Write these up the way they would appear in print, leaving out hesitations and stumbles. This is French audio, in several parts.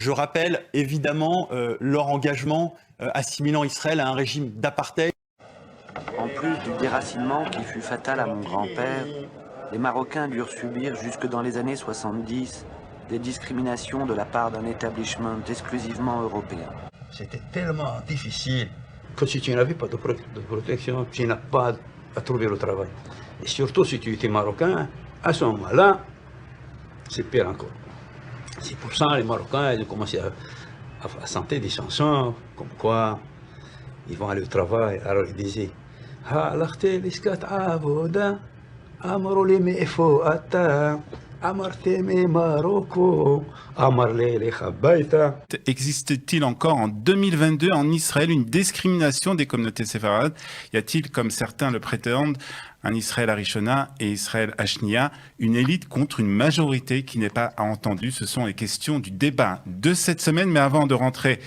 Je rappelle évidemment leur engagement assimilant Israël à un régime d'apartheid. En plus du déracinement qui fut fatal à mon grand-père, les Marocains durent subir jusque dans les années 70 des discriminations de la part d'un établissement exclusivement européen. C'était tellement difficile que si tu n'avais pas de protection, tu n'as pas à trouver le travail. Et surtout si tu étais marocain, à ce moment-là, c'est pire encore. C'est pour ça que les Marocains ils ont commencé à chanter des chansons comme quoi ils vont aller au travail. Alors ils disaient Existe-t-il encore en 2022 en Israël une discrimination des communautés séfarades? Y a-t-il, comme certains le prétendent, un Israël Harishona et Israël Hachnia, une élite contre une majorité qui n'est pas entendue? Ce sont les questions du débat de cette semaine. Mais avant de rentrer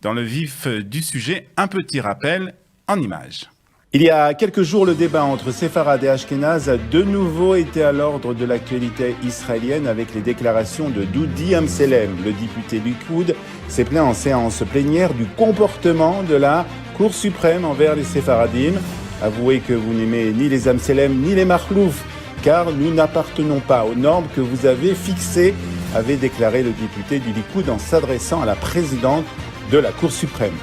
dans le vif du sujet, un petit rappel en images. Il y a quelques jours, le débat entre séfarades et ashkénazes a de nouveau été à l'ordre de l'actualité israélienne avec les déclarations de Doudi Amselem. Le député Likoud s'est plaint en séance plénière du comportement de la Cour suprême envers les séfaradim. Avouez que vous n'aimez ni les Amselem ni les Makhlouf, car nous n'appartenons pas aux normes que vous avez fixées, avait déclaré le député du Likoud en s'adressant à la présidente de la Cour suprême.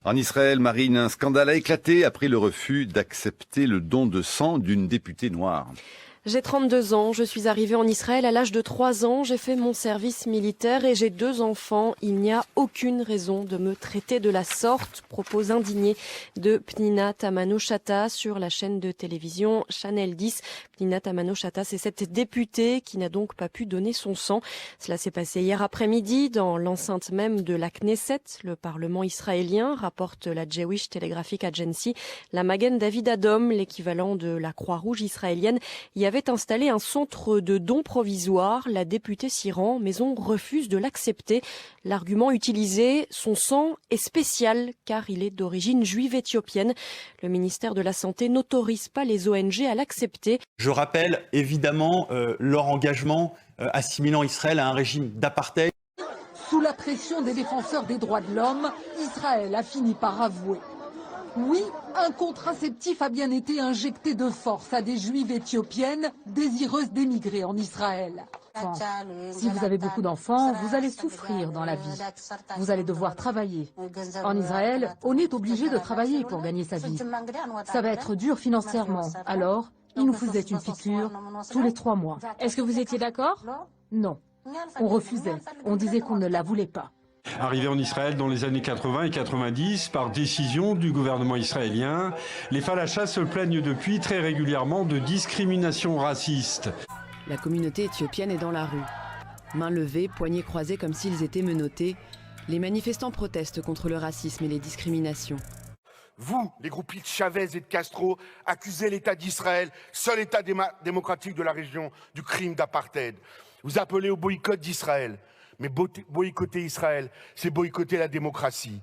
En Israël, Marine, un scandale a éclaté après le refus d'accepter le don de sang d'une députée noire. J'ai 32 ans, je suis arrivée en Israël à l'âge de 3 ans, j'ai fait mon service militaire et j'ai 2 enfants. Il n'y a aucune raison de me traiter de la sorte, propos indigné de Pnina Tamano-Shata sur la chaîne de télévision Channel 10. Pnina Tamano-Shata, c'est cette députée qui n'a donc pas pu donner son sang. Cela s'est passé hier après-midi dans l'enceinte même de la Knesset, le Parlement israélien, rapporte la Jewish Telegraphic Agency. La Magen David Adom, l'équivalent de la Croix-Rouge israélienne, y avait installé un centre de dons provisoire. La députée s'y rend, mais on refuse de l'accepter. L'argument utilisé, son sang est spécial car il est d'origine juive éthiopienne. Le ministère de la Santé n'autorise pas les ONG à l'accepter. Je rappelle évidemment leur engagement assimilant Israël à un régime d'apartheid. Sous la pression des défenseurs des droits de l'homme, Israël a fini par avouer. Oui, un contraceptif a bien été injecté de force à des juives éthiopiennes désireuses d'émigrer en Israël. Si vous avez beaucoup d'enfants, vous allez souffrir dans la vie. Vous allez devoir travailler. En Israël, on est obligé de travailler pour gagner sa vie. Ça va être dur financièrement. Alors, ils nous faisaient une piqûre tous les 3 mois. Est-ce que vous étiez d'accord? Non. On refusait. On disait qu'on ne la voulait pas. Arrivés en Israël dans les années 80 et 90, par décision du gouvernement israélien, les falachas se plaignent depuis très régulièrement de discrimination raciste. La communauté éthiopienne est dans la rue. Mains levées, poignets croisés comme s'ils étaient menottés, les manifestants protestent contre le racisme et les discriminations. Vous, les groupistes de Chavez et de Castro, accusez l'État d'Israël, seul État démocratique de la région, du crime d'apartheid. Vous appelez au boycott d'Israël. Mais boycotter Israël, c'est boycotter la démocratie.